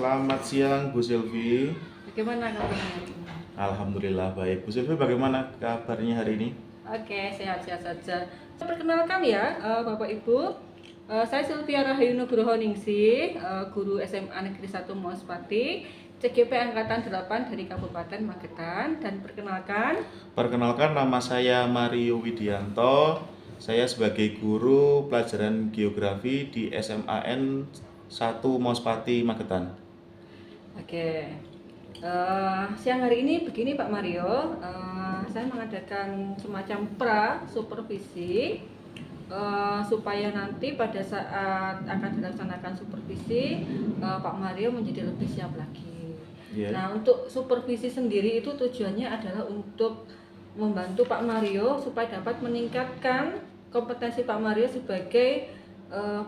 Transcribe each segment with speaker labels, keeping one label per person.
Speaker 1: Selamat siang Bu Silvi.
Speaker 2: Bagaimana kabarnya hari ini?
Speaker 1: Alhamdulillah baik. Bu Silvi bagaimana kabarnya hari ini?
Speaker 2: Oke, sehat-sehat saja. Perkenalkan ya, Bapak Ibu. Saya Sylvia Rahayu Nugroho Ningsih, guru SMA Negeri 1 Mospati, CGP Angkatan 8 dari Kabupaten Magetan. Dan
Speaker 1: Perkenalkan nama saya Mario Widianto. Saya sebagai guru pelajaran geografi di SMAN 1 Mospati Magetan.
Speaker 2: Oke. Siang hari ini begini Pak Mario, saya mengadakan semacam supervisi supaya nanti pada saat akan dilaksanakan supervisi Pak Mario menjadi lebih siap lagi.
Speaker 1: Yeah.
Speaker 2: Nah, untuk supervisi sendiri itu tujuannya adalah untuk membantu Pak Mario supaya dapat meningkatkan kompetensi Pak Mario sebagai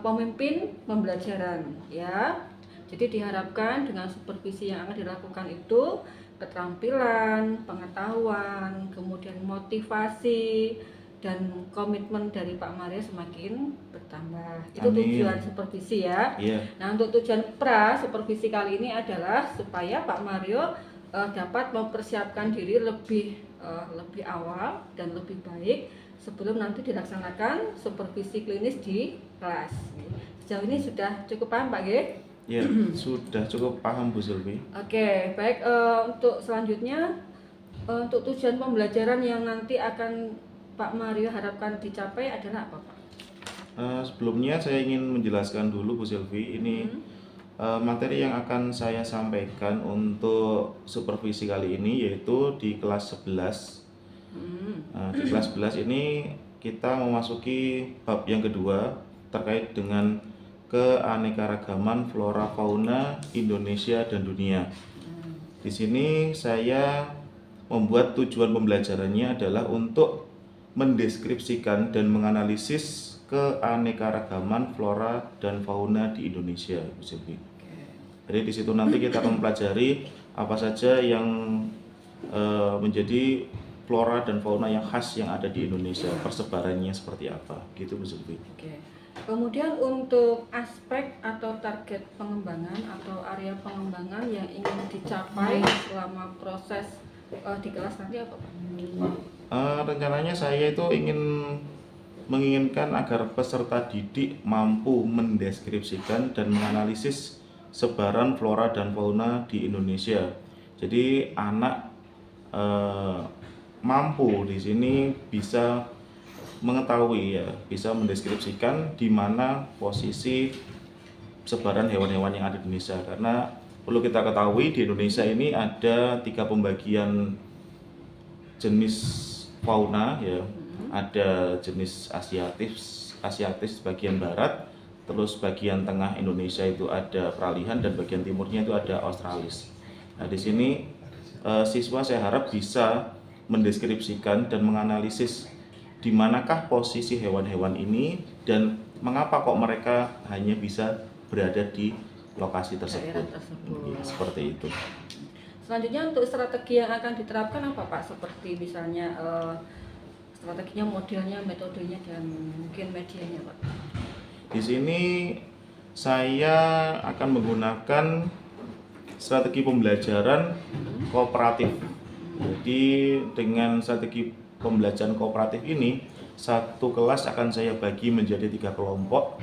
Speaker 2: pemimpin pembelajaran, ya. Jadi diharapkan dengan supervisi yang akan dilakukan itu keterampilan, pengetahuan, kemudian motivasi dan komitmen dari Pak Mario semakin bertambah. Itu tujuan supervisi ya.
Speaker 1: Yeah.
Speaker 2: Nah, untuk tujuan supervisi kali ini adalah supaya Pak Mario dapat mempersiapkan diri lebih awal dan lebih baik sebelum nanti dilaksanakan supervisi klinis di kelas. Sejauh ini sudah cukup paham Pak G?
Speaker 1: Ya, sudah cukup paham Bu Silvi.
Speaker 2: Oke, baik. Untuk selanjutnya, untuk tujuan pembelajaran yang nanti akan Pak Mario harapkan dicapai adalah apa Pak?
Speaker 1: Sebelumnya saya ingin menjelaskan dulu Bu Silvi, ini materi yang akan saya sampaikan untuk supervisi kali ini yaitu di kelas 11. Di kelas 11 ini kita memasuki bab yang kedua terkait dengan keanekaragaman flora fauna Indonesia dan dunia. Di sini saya membuat tujuan pembelajarannya adalah untuk mendeskripsikan dan menganalisis keanekaragaman flora dan fauna di Indonesia, Bu Silvi. Jadi di situ nanti kita akan mempelajari apa saja yang menjadi flora dan fauna yang khas yang ada di Indonesia, persebarannya seperti apa, gitu Bu Silvi.
Speaker 2: Kemudian untuk aspek atau target pengembangan atau area pengembangan yang ingin dicapai selama proses di kelas nanti apa Pak?
Speaker 1: Rencananya saya itu menginginkan agar peserta didik mampu mendeskripsikan dan menganalisis sebaran flora dan fauna di Indonesia. Jadi anak mampu di sini bisa mengetahui, ya, bisa mendeskripsikan di mana posisi sebaran hewan-hewan yang ada di Indonesia. Karena perlu kita ketahui di Indonesia ini ada 3 pembagian jenis fauna, ya. Ada jenis Asiatis bagian barat, terus bagian tengah Indonesia itu ada peralihan dan bagian timurnya itu ada Australis. Nah, di sini siswa saya harap bisa mendeskripsikan dan menganalisis di manakah posisi hewan-hewan ini dan mengapa kok mereka hanya bisa berada di lokasi tersebut. Seperti itu.
Speaker 2: Selanjutnya untuk strategi yang akan diterapkan apa Pak? Seperti misalnya strateginya, modelnya, metodenya, dan mungkin medianya Pak.
Speaker 1: Di sini saya akan menggunakan strategi pembelajaran kooperatif. Jadi dengan strategi pembelajaran kooperatif ini, satu kelas akan saya bagi menjadi 3 kelompok.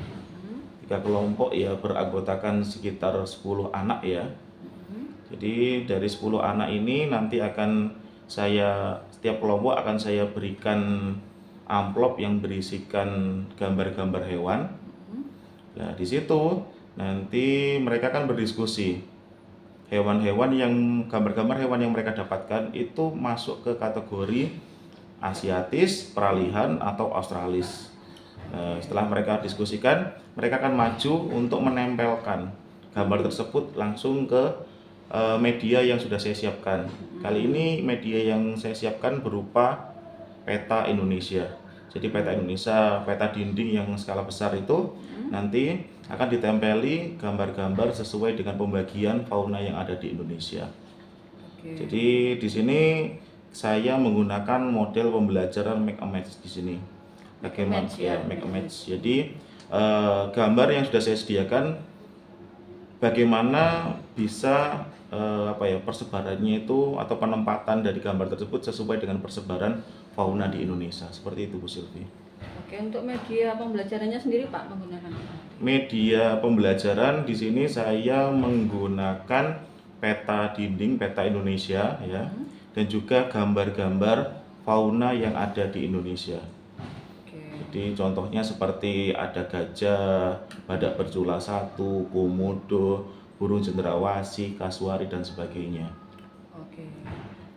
Speaker 1: 3 kelompok ya beranggotakan sekitar 10 anak ya. Jadi dari 10 anak ini nanti setiap kelompok akan saya berikan amplop yang berisikan gambar-gambar hewan. Nah, di situ nanti mereka akan berdiskusi. Gambar-gambar hewan yang mereka dapatkan itu masuk ke kategori Asiatis, peralihan, atau Australis. Setelah mereka diskusikan, mereka akan maju untuk menempelkan gambar tersebut langsung ke media yang sudah saya siapkan. Kali ini media yang saya siapkan berupa peta Indonesia. Jadi peta Indonesia, peta dinding yang skala besar itu nanti akan ditempeli gambar-gambar sesuai dengan pembagian fauna yang ada di Indonesia. Jadi di sini saya menggunakan model pembelajaran make a match di sini. Make a match. Jadi gambar yang sudah saya sediakan bagaimana bisa persebarannya itu atau penempatan dari gambar tersebut sesuai dengan persebaran fauna di Indonesia. Seperti itu Bu Silvi.
Speaker 2: Oke, untuk media pembelajarannya sendiri Pak menggunakan apa?
Speaker 1: Media pembelajaran di sini saya menggunakan peta dinding, peta Indonesia ya, dan juga gambar-gambar fauna yang ada di Indonesia.
Speaker 2: Oke.
Speaker 1: Jadi contohnya seperti ada gajah, badak bercula 1, komodo, burung cendrawasih, kasuari dan sebagainya.
Speaker 2: Oke.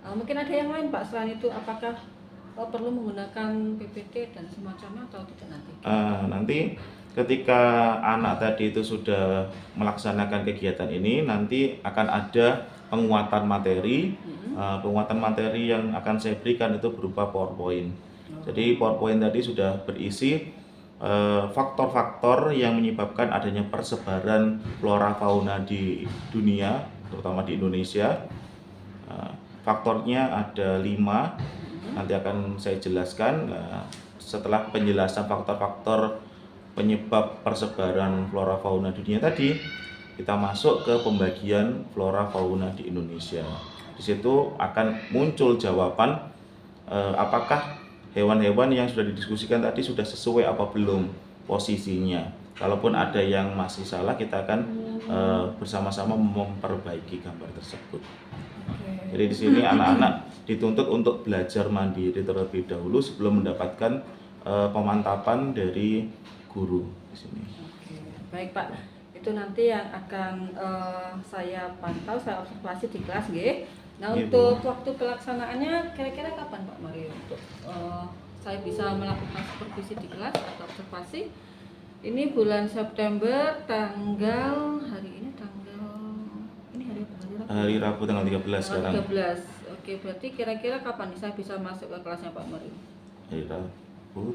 Speaker 2: Mungkin ada yang lain Pak selain itu, apakah perlu menggunakan PPT dan semacamnya atau tidak nanti?
Speaker 1: Nanti ketika anak tadi itu sudah melaksanakan kegiatan ini, nanti akan ada penguatan materi. Penguatan materi yang akan saya berikan itu berupa PowerPoint. Jadi PowerPoint tadi sudah berisi faktor-faktor yang menyebabkan adanya persebaran flora fauna di dunia, terutama di Indonesia. Faktornya ada 5, nanti akan saya jelaskan. Setelah penjelasan faktor-faktor penyebab persebaran flora fauna dunia tadi, kita masuk ke pembagian flora fauna di Indonesia. Di situ akan muncul jawaban apakah hewan-hewan yang sudah didiskusikan tadi sudah sesuai apa belum posisinya. Kalaupun ada yang masih salah, kita akan bersama-sama memperbaiki gambar tersebut. Jadi di sini anak-anak dituntut untuk belajar mandiri terlebih dahulu sebelum mendapatkan pemantapan dari guru di sini.
Speaker 2: Oke, baik Pak. Itu nanti yang akan saya pantau, saya observasi di kelas, nggih. Nah,
Speaker 1: Iya,
Speaker 2: untuk
Speaker 1: Bu.
Speaker 2: waktu pelaksanaannya kira-kira kapan Pak Mario untuk saya bisa melakukan supervisi di kelas atau observasi? Ini bulan September, tanggal hari hari apa?
Speaker 1: Hari Rabu tanggal 13 sekarang.
Speaker 2: 13. Oke, berarti kira-kira kapan nih saya bisa masuk ke kelasnya Pak Mario?
Speaker 1: Hari Rabu.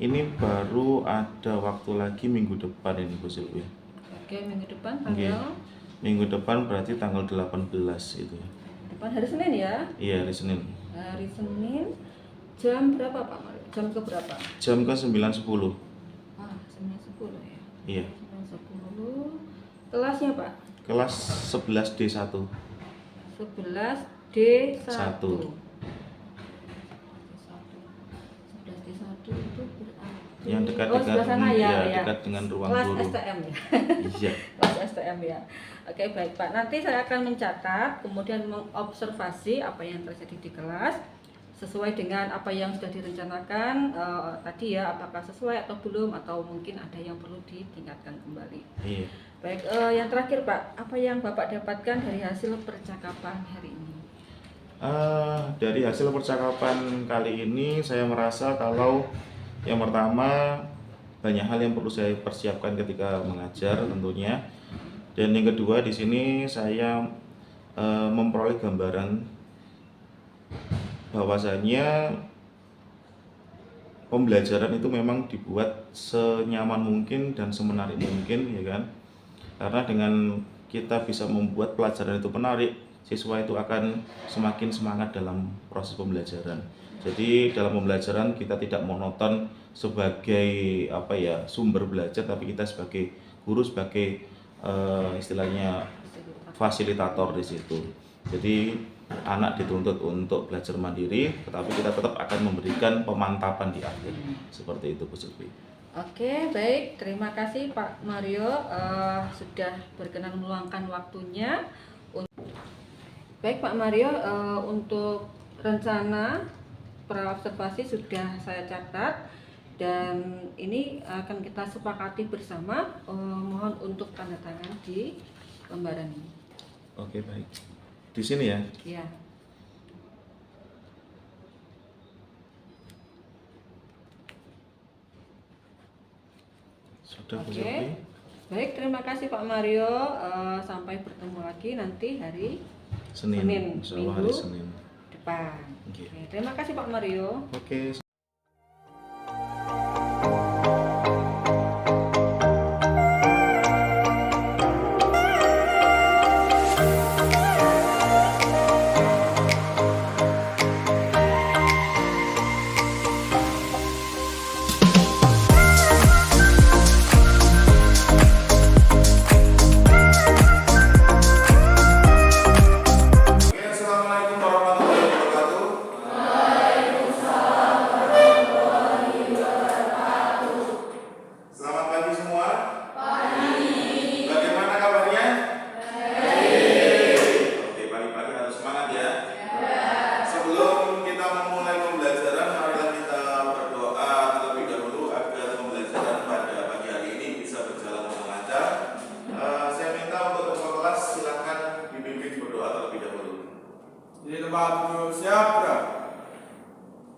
Speaker 1: Ini baru ada waktu lagi minggu depan ini Bu Silvi.
Speaker 2: Oke, minggu depan
Speaker 1: Oke.
Speaker 2: tanggal
Speaker 1: Minggu depan berarti tanggal 18 itu.
Speaker 2: depan hari Senin ya?
Speaker 1: Iya, hari Senin.
Speaker 2: Hari Senin jam berapa Pak Mario? Jam ke berapa?
Speaker 1: Jam ke 9.10.
Speaker 2: 9.10 ya.
Speaker 1: Iya.
Speaker 2: 9.10. Kelasnya Pak?
Speaker 1: Kelas 11D1.
Speaker 2: 11D1.
Speaker 1: 1.
Speaker 2: 11D1 itu berarti
Speaker 1: Yang dekat
Speaker 2: sebelah sana ya.
Speaker 1: dekat dengan ruang
Speaker 2: Kelas
Speaker 1: guru.
Speaker 2: STM ya.
Speaker 1: Iya.
Speaker 2: Kelas STM ya. Oke, baik Pak. Nanti saya akan mencatat, kemudian mengobservasi apa yang terjadi di kelas sesuai dengan apa yang sudah direncanakan tadi ya, apakah sesuai atau belum, atau mungkin ada yang perlu ditingkatkan kembali.
Speaker 1: Iya.
Speaker 2: Baik, yang terakhir Pak, apa yang Bapak dapatkan dari hasil percakapan hari ini?
Speaker 1: Dari hasil percakapan kali ini saya merasa kalau yang pertama banyak hal yang perlu saya persiapkan ketika mengajar tentunya, dan yang kedua di sini saya memperoleh gambaran bahwasanya pembelajaran itu memang dibuat senyaman mungkin dan semenarik mungkin, ya kan? Karena dengan kita bisa membuat pelajaran itu menarik, siswa itu akan semakin semangat dalam proses pembelajaran. Jadi dalam pembelajaran kita tidak monoton sebagai sumber belajar, tapi kita sebagai guru, sebagai istilahnya fasilitator di situ. Jadi anak dituntut untuk belajar mandiri, tetapi kita tetap akan memberikan pemantapan di akhir. Seperti itu Bu Silvi.
Speaker 2: Oke, baik. Terima kasih Pak Mario sudah berkenan meluangkan waktunya. Baik Pak Mario, untuk rencana praobservasi sudah saya catat dan ini akan kita sepakati bersama. Mohon untuk tanda tangan di lembaran ini.
Speaker 1: Oke, baik. Di sini ya.
Speaker 2: Ya.
Speaker 1: Sudah Bu
Speaker 2: Oke.
Speaker 1: Silvi.
Speaker 2: Baik, terima kasih Pak Mario. Sampai bertemu lagi nanti hari
Speaker 1: Senin. Insya Allah hari
Speaker 2: minggu
Speaker 1: Senin.
Speaker 2: depan.
Speaker 1: Oke.
Speaker 2: Oke, terima kasih Pak Mario.
Speaker 1: Oke.
Speaker 3: Di tempat duduk siap, gerak.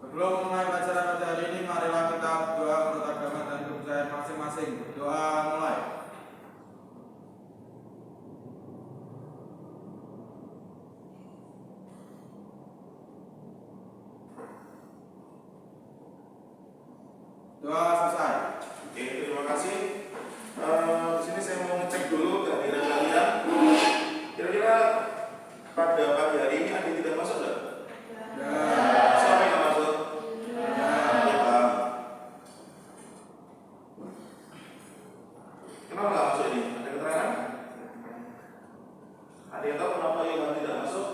Speaker 3: Sebelum memulai pelajaran pada hari ini, marilah kita berdoa menurut agama dan kepercayaan masing-masing. Berdoa mulai. Doa selesai.
Speaker 1: Oke, terima kasih. Di sini saya mau ngecek dulu kehadiran kalian. Kira-kira pada pagi hari ini ada yang tidak masuk nggak? Siapa yang nggak masuk? Ya. Kenapa nggak masuk ini? Ada keterangan? Ada yang tahu kenapa yang tidak masuk?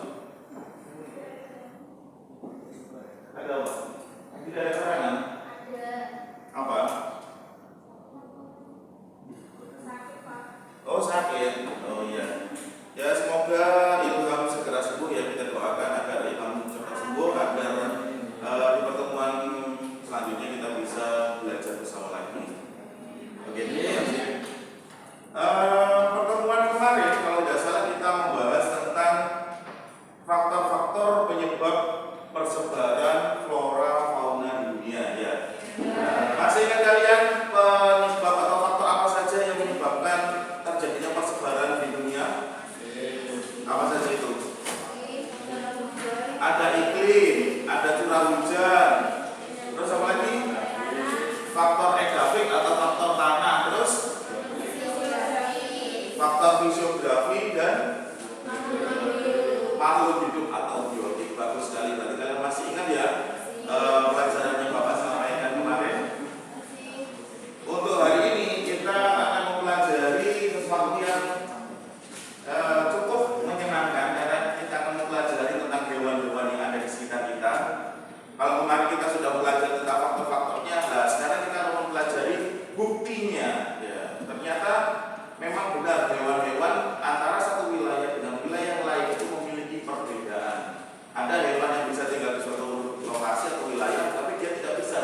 Speaker 1: Ada apa? Tidak ada keterangan? Apa? Oh, sakit. Oh iya. Ya, semoga Ilham segera sembuh ya. Kita doakan agar Ilham cepat sembuh agar di pertemuan selanjutnya kita bisa belajar bersama lagi. Oke, terima kasih. Pertemuan kemarin kalau tidak salah kita membahas tentang faktor-faktor penyebab persebaran flora fauna di dunia ya. Masih ingat kalian penyebab atau faktor apa saja yang menyebabkan terjadinya persebaran di dunia? Apa saja itu? Ada iklim, ada curah hujan, terus apa lagi? Faktor edafik atau faktor tanah, terus faktor fisiografi dan makhluk hidup atau biotik. Bagus sekali. Berarti kalian masih ingat ya pelajaran yang Bapak sampaikan kemarin? Untuk hari ini kita akan mempelajari sesuatu yang cukup menyenangkan karena kita akan mempelajari tentang hewan-hewan yang ada di sekitar kita. Kalau kemarin kita sudah belajar tentang faktor-faktornya, nah sekarang kita akan mempelajari buktinya. Ya, ternyata memang benar hewan-hewan antara satu wilayah dengan wilayah yang lain itu memiliki perbedaan. Ada hewan yang bisa tinggal di suatu lokasi atau wilayah, tapi dia tidak bisa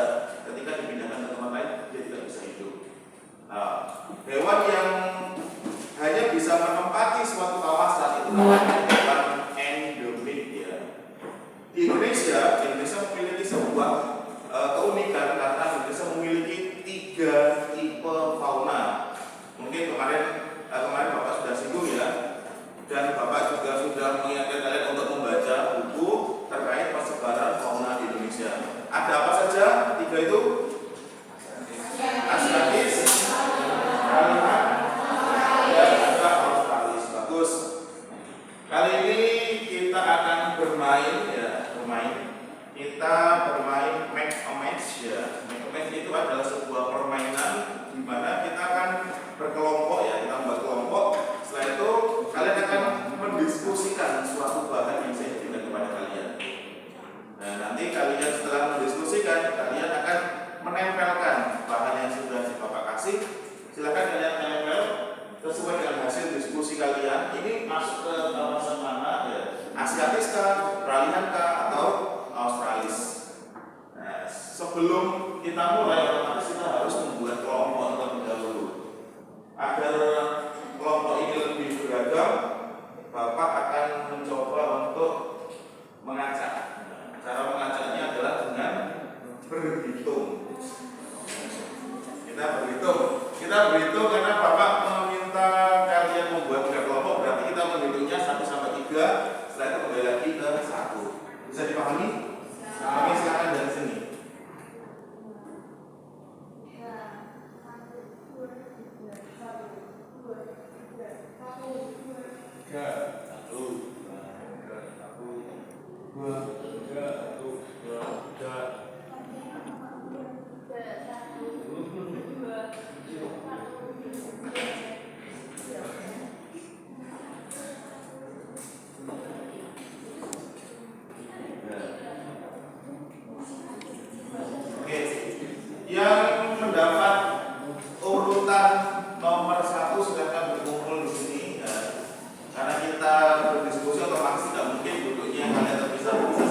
Speaker 1: ketika dipindahkan ke tempat lain, dia tidak bisa hidup. Nah, hewan yang hanya bisa menempati suatu kawasan itu namanya hewan endemik ya. Di Indonesia memiliki sebuah keunikan karena Indonesia memiliki 3 tipe fauna. Mungkin kemarin Bapak sudah singgung ya, dan Bapak juga sudah mengingatkan kalian untuk membaca buku terkait persebaran fauna di Indonesia. Ada apa saja 3 itu? Asiatis, Kalimantan, dan juga Australis. Bagus. Kali ini kita akan bermain. Kita bermain make a match ya. Make a match itu adalah sebuah permainan di mana kita akan berkelompok ya, kita membuat kelompok. Setelah itu kalian akan mendiskusikan suatu bahan yang saya berikan kepada kalian. Nah, nanti kalian setelah mendiskusikan, kalian akan menempelkan bahan yang sudah Bapak kasih. Silakan kalian menempel sesuai dengan hasil diskusi kalian. Ini masuk ke kawasan mana ya? Asiatis kah, peralihan kah, atau Australis? Nah, sebelum kita mulai, otomatis kita harus membuat kelompok terlebih dahulu. Agar kelompok ini lebih beragam, Bapak akan mencoba untuk mengacak. Cara mengacaknya adalah dengan berhitung. Kita berhitung karena Bapak meminta kalian membuat 3 kelompok, berarti kita menghitungnya 1 sampai 3. Setelah itu kembali lagi ke 1. Bisa dipahami? Kami silakan dari sini. Yang mendapat urutan nomor 1 silakan berkumpul di sini ya. Karena kita berdiskusi otomatis tidak mungkin duduknya kalian terpisah.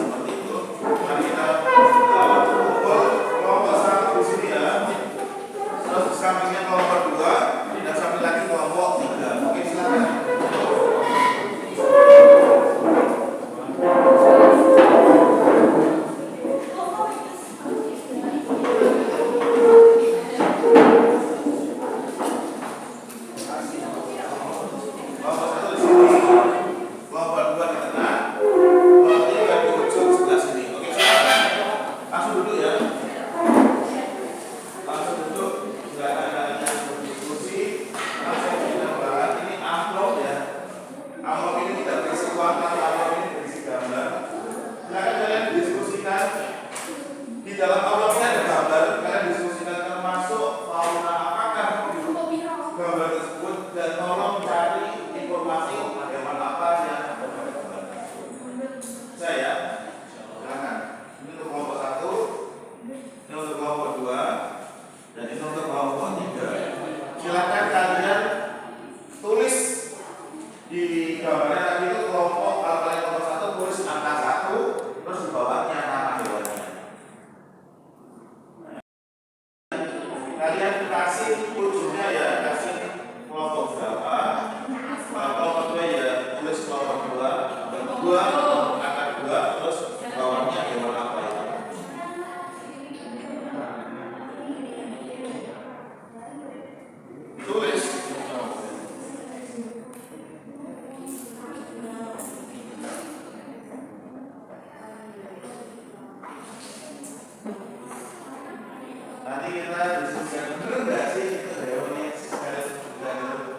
Speaker 1: nanti kita diskusikan bener nggak sih itu hewannya sekali sebulan itu.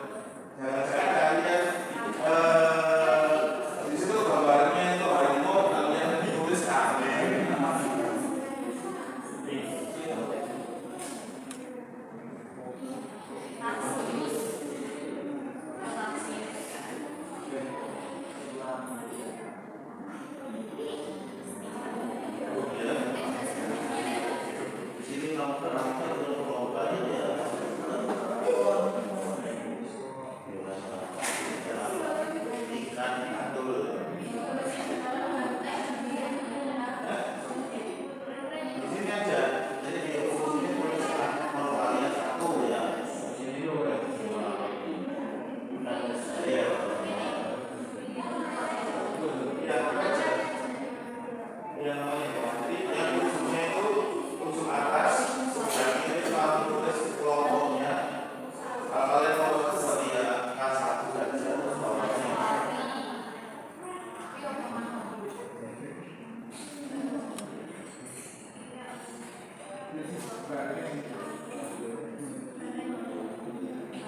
Speaker 1: Jangan-jangan kalian di situ gambarnya itu harimau, kalian ditulis aneh.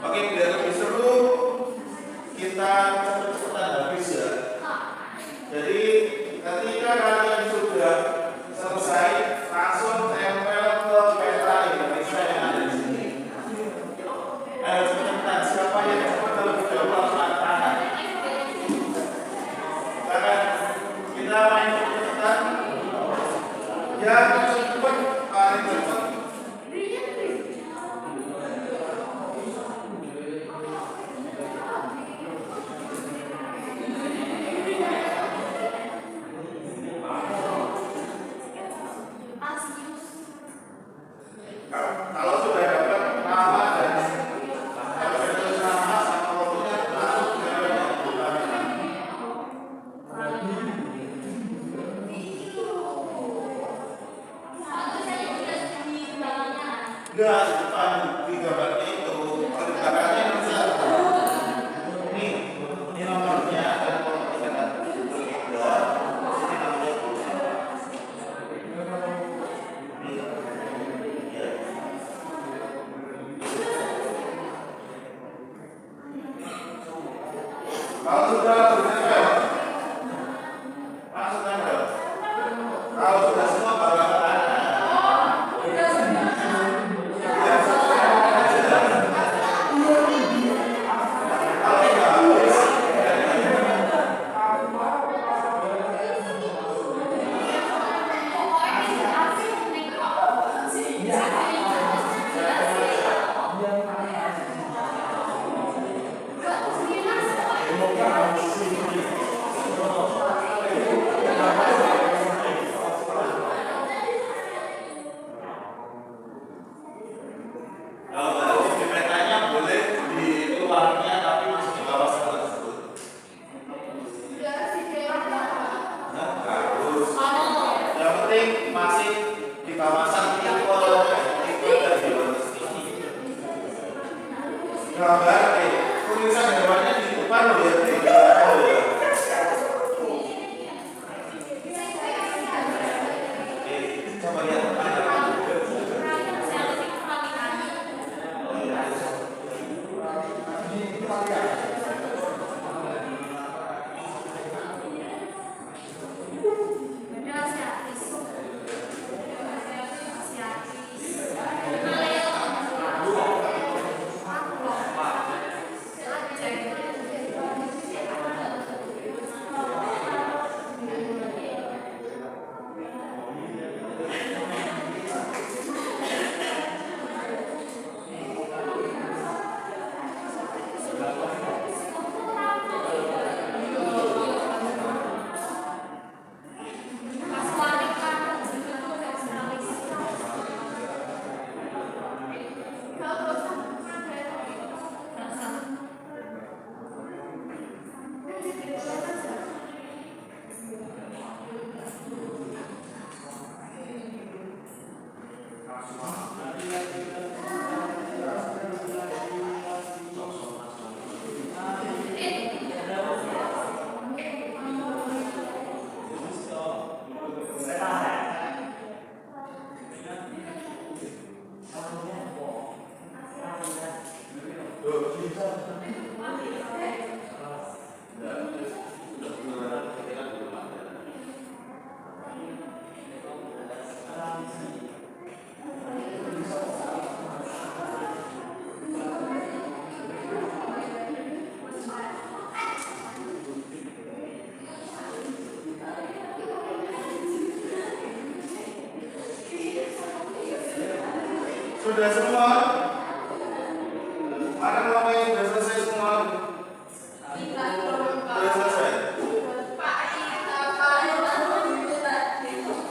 Speaker 1: Oke, biar lebih seru kita cepet-cepetan habis ya. Jadi ketika kalian sudah selesai, langsung tempel ke peta Indonesia yang ada di sini. Ayo cepet-cepetan, siapa yang cepat terlebih dahulu angkat tangan. Karena kita main cepet-cepetan, yang cepet paling cepet. Kalau sudah dapat nama dan kalau sudah tulis nama sama waktunya langsung enggak, depan di gambarnya itu ceritakannya bisa ini nomornya dan kalau kita berbeda ini namanya kalau sudah berhasil, langsung tempel. Kalau sudah semua baru angkat tangan. Petanya boleh di luarnya tapi masih di kawasan tersebut. Bagus. Yang penting masih di kawasan tipe dan geometri. Gambar tulisan hewannya di depan loh ya. Coba lihat. Sudah semua? Mana kelompok yang sudah selesai semua? Sudah selesai?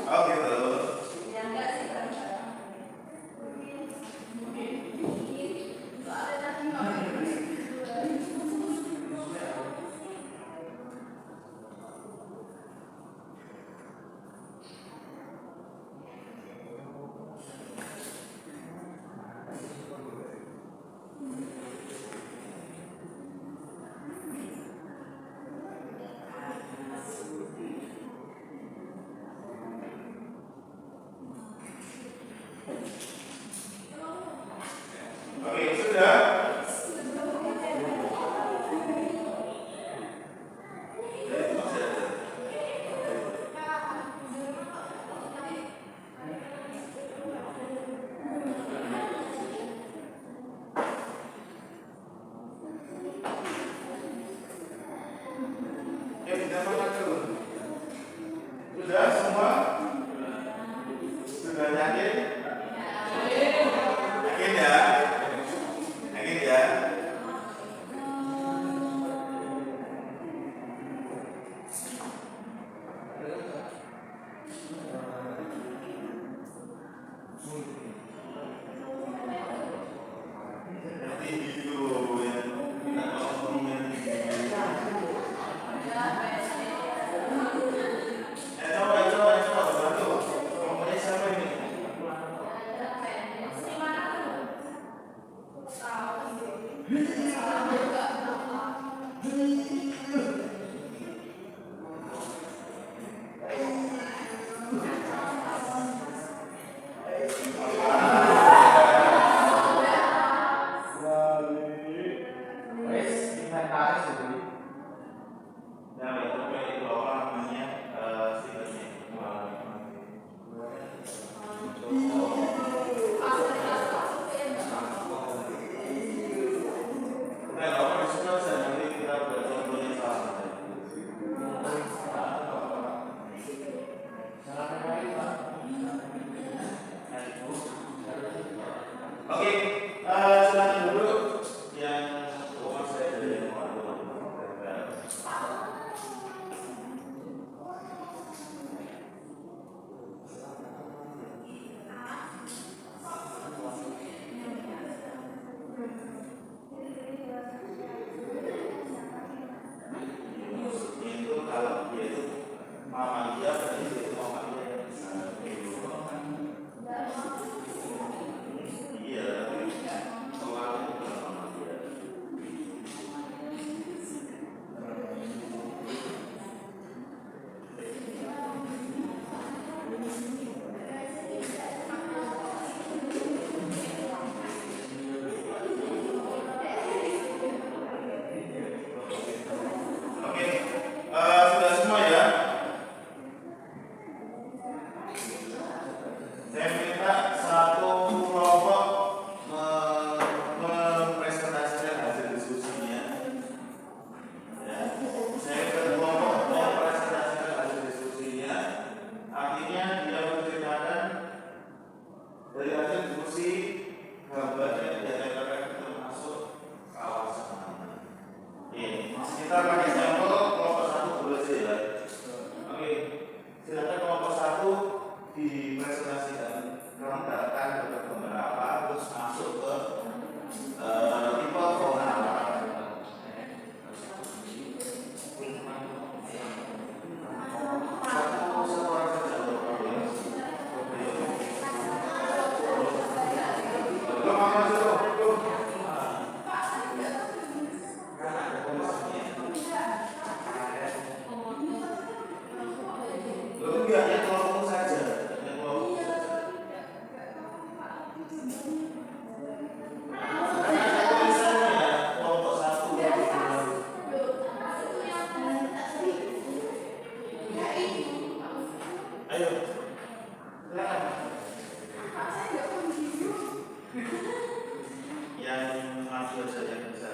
Speaker 1: Oh gitu. Oke, sudah? Kita makan dulu. Sudah semua? Sudah yakin? Yakin ya? Yakin ya? Oke, silakan dulu yang saya dari itu kalau dia itu mama dia berarti itu mama dia. Iya, soal itu bukan mama dia. Oke, sudah semua ya. Saya minta satu kelompok mempresentasikan hasil diskusinya. Ya. Saya minta kelompok mempresentasikan hasil diskusinya. Artinya dia menceritakan dari hasil diskusi gambarnya dia tempelkan termasuk kawasan mana. Ini kita pakai sampel kelompok satu boleh ya. Oke, silakan kelompok satu dipresentasikan gambarkan gambar apa terus masuk ke tipe fauna apa. Satu orang saja. Belum masuk. Enggak, yang kelompok saja. Yang kelompok saja. Karena ada tulisannya kelompok satu. Ayo. Silakan. Yang masuk saja bisa.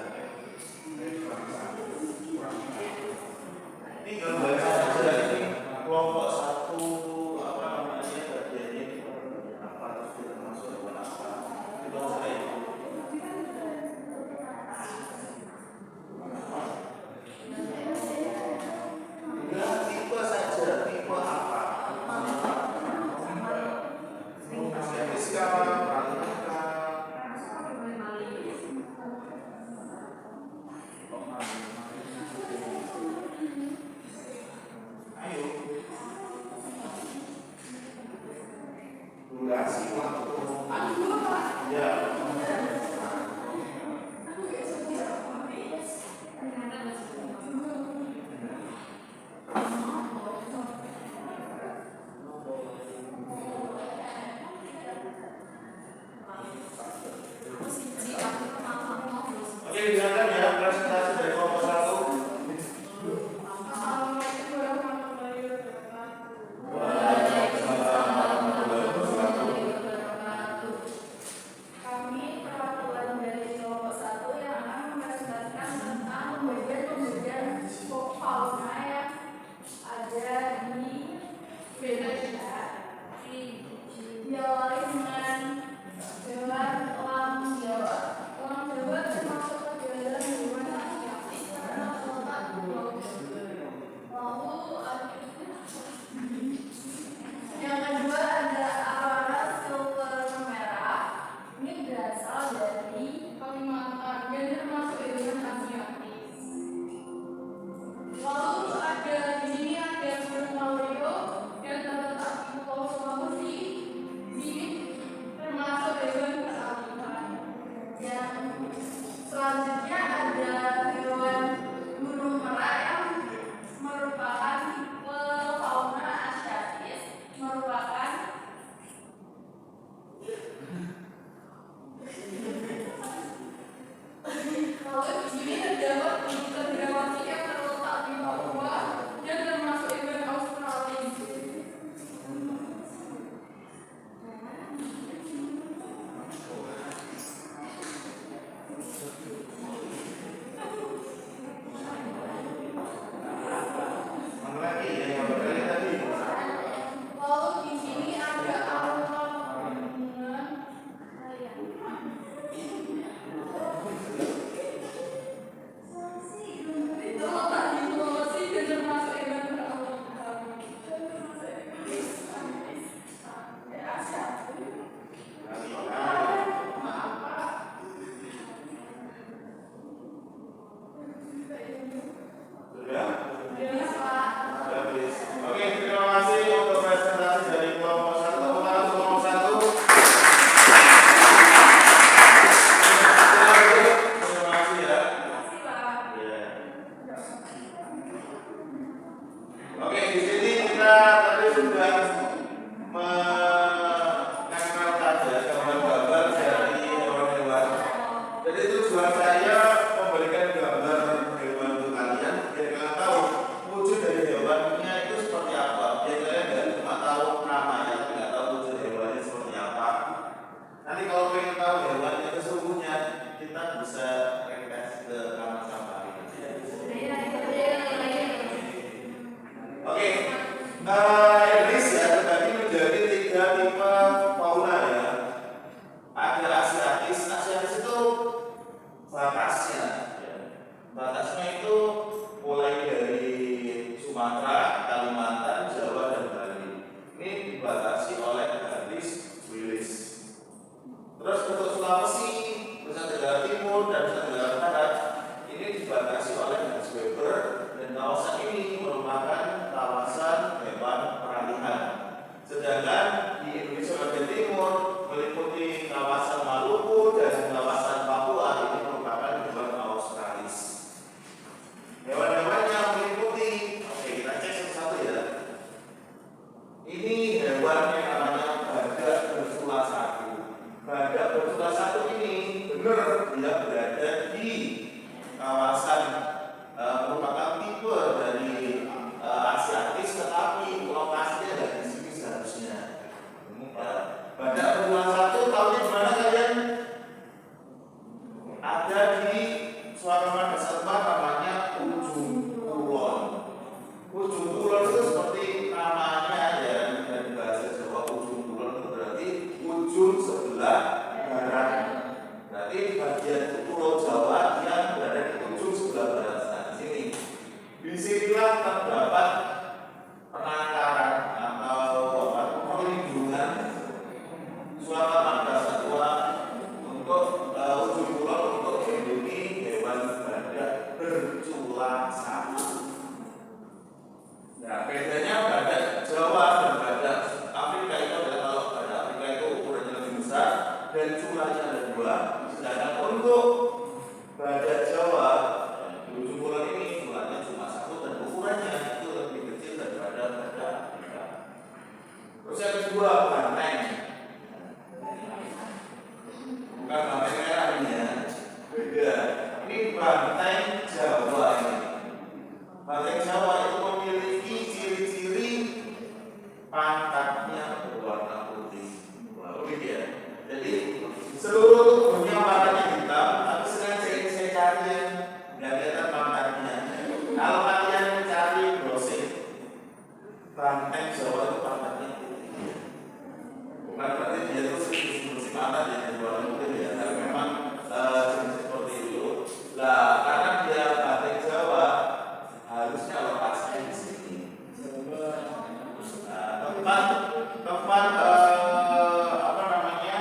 Speaker 1: Ini gambar saja ini kelompok satu apa namanya bagiannya apa terus kita masuk ke apa. Oke, silakan ya presentasi dari kelompok 1.
Speaker 3: Terus yang kedua banteng. Bukan banteng merah ini ya. Beda. Ini banteng Jawa ini. Banteng Jawa itu memiliki ciri-ciri pangkatnya berwarna putih. Wah, unik ya. Jadi seluruh tubuhnya warnanya hitam, tapi sengaja ini saya cari yang nggak kelihatan pangkatnya. Kalau kalian mencari browsing, banteng Jawa itu pangkatnya putih. Bukan berarti dia itu bersih mata dia jadi warna putih ya, tapi memang jenis seperti itu. Lah, karena dia banteng Jawa, harusnya lokasinya di sini. Nah, tempat apa namanya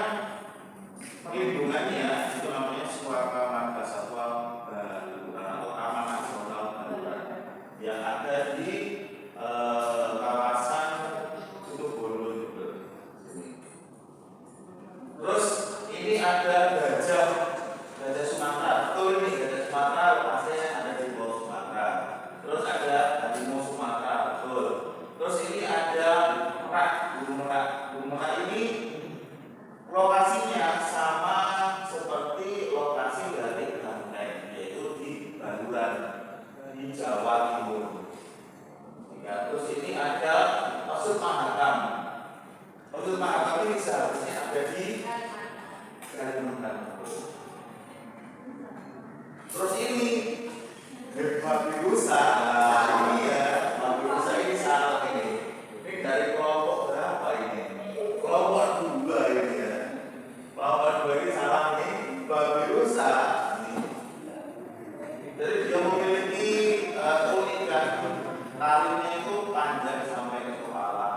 Speaker 3: lindungannya itu namanya Suaka Marga Satwa Baluran atau Taman Nasional Baluran yang ada di kawasan Situbondo juga. Terus ini ada gajah Sumatera, betul ini gajah Sumatera lokasinya ada di Pulau Sumatera. Terus ada harimau Sumatera, betul. Terus ini ada Gunung Merak ini lokasinya sama seperti lokasi dari banteng, yaitu di Baluran di Jawa Timur. Ya, terus ini ada Masjid Mahakam. Masjid Mahakam ini seharusnya ada di Kalimantan. Terus ini Babirusa, ini ya Babirusa ini salah ini. Ini dari kelompok berapa ini? Kelompok 2 ini ya. Kelompok 2 ini salah nih. Babirusa ini. Jadi dia memiliki keunikan taringnya itu panjang sampai ke kepala.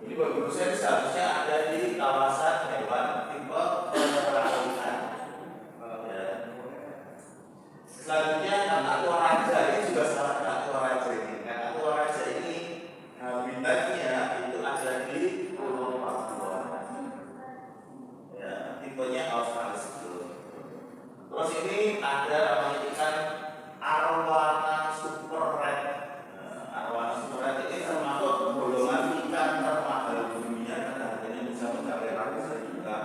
Speaker 3: Ini Babirusa ini seharusnya ada di kawasan hewan tipe perairan. Selanjutnya Kakatua Raja ini juga salah. Kakatua Raja ini habitatnya itu ada di Pulau Papua. Ya, tipenya Australis itu. Terus ini ada namanya ikan arwana super red. Arwana super red ini termasuk golongan ikan termahal dunia karena harganya bisa mencapai ratusan juta.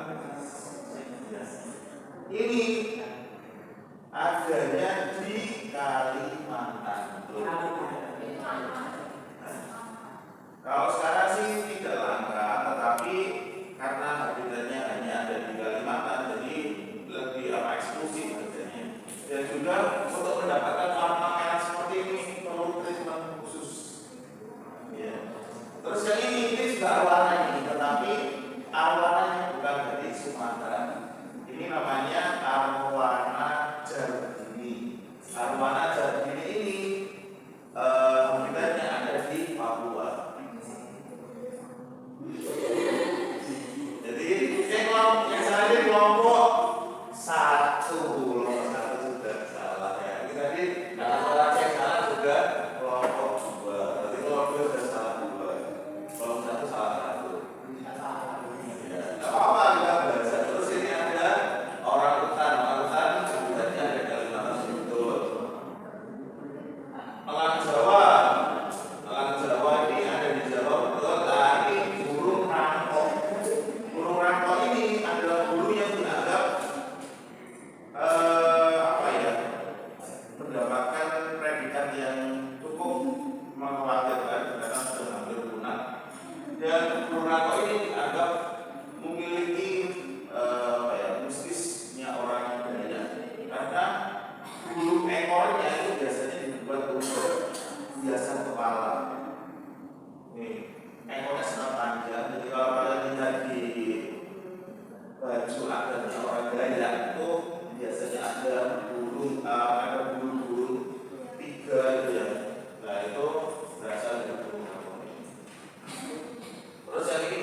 Speaker 3: Ini adanya di Kalimantan. Kalau sekarang sih tidak langka, tetapi karena habitatnya hanya ada di Kalimantan, jadi lebih eksklusif harganya. Dan juga untuk mendapatkan warna merah seperti ini perlu treatment khusus. Ya. Terus yang ini juga arwana ini, tetapi arwananya bukan dari Sumatera. Ini namanya arwana Jardini. Arwana Jardini ini habitatnya ada di Papua. Jadi yang saya ini kelompok 1 sudah salah ya. Ini tadi kalau cek salah juga kelompok 2. Berarti kelompok 2 sudah salah 2. Kelompok 1 salah 1. Ya, nggak apa-apa kita belajar. Terus ini ada orang hutan habitatnya ada di Kalimantan betul. Elang Jawa ini ada di Jawa betul. Nah, ini burung rangkong. Burung rangkong ini adalah burung yang dianggap mendapatkan predikat yang cukup mengkhawatirkan karena sudah hampir punah. Dan burung rangkong ini dianggap memiliki mistisnya orang Dayak karena bulu ekornya itu biasanya dibuat untuk hiasan kepala. Nih, ekornya sangat panjang. Jadi kalau kalian lihat di baju adatnya orang Dayak itu biasanya ada bulu-bulu 3 gitu ya. Nah itu berasal dari burung rangkong. Terus yang ini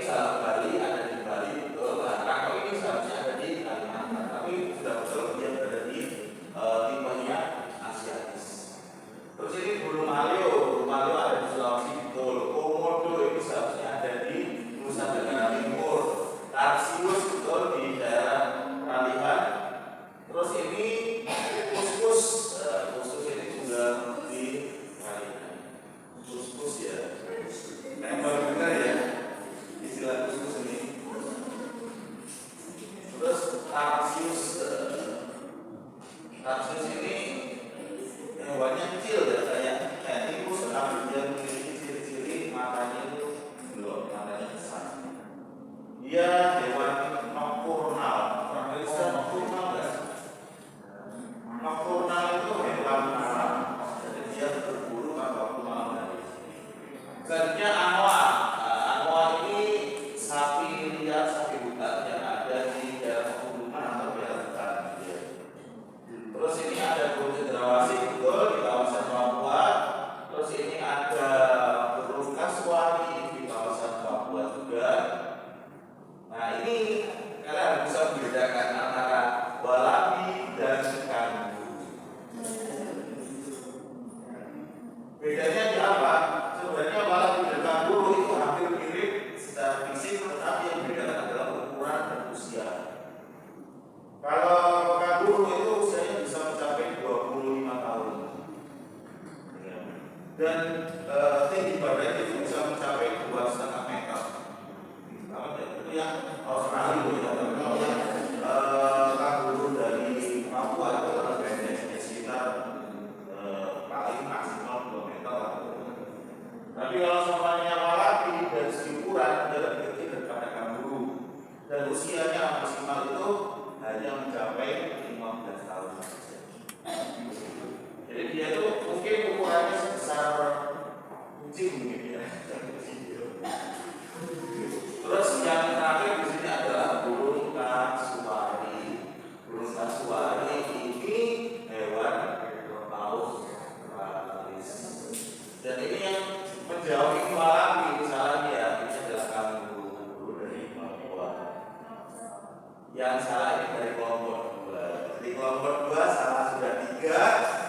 Speaker 3: dan tinggi badannya itu bisa mencapai 2,5 meter. Kalau itu yang Australia ya, kalau yang kanguru dari Papua itu pendeknya sekitar paling maksimal 2 meter lah. Tapi kalau semuanya wallaby dari segi ukuran dia lebih kecil daripada kanguru dan usianya maksimal itu hanya mencapai 15 tahun saja. Jadi dia itu mungkin ukurannya sebesar kucing mungkin ya. Terus yang terakhir di sini adalah burung kasuari. Burung kasuari ini hewan paus teralis. Dan ini yang menjauhi wallaby misalnya ya, ini adalah kanguru dari Papua. Yang salah ini dari kelompok 2. Jadi kelompok 2 salah sudah 3.